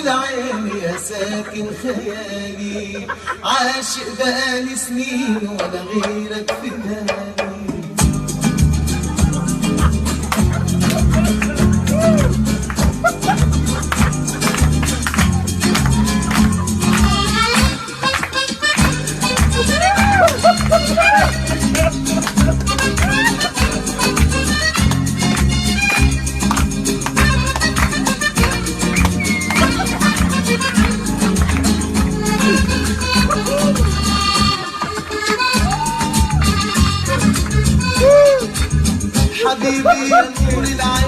العين يا ساكن خيالي، عاشق بقالي سنين ولا غيرك في بالي. حبيبي يا نور العين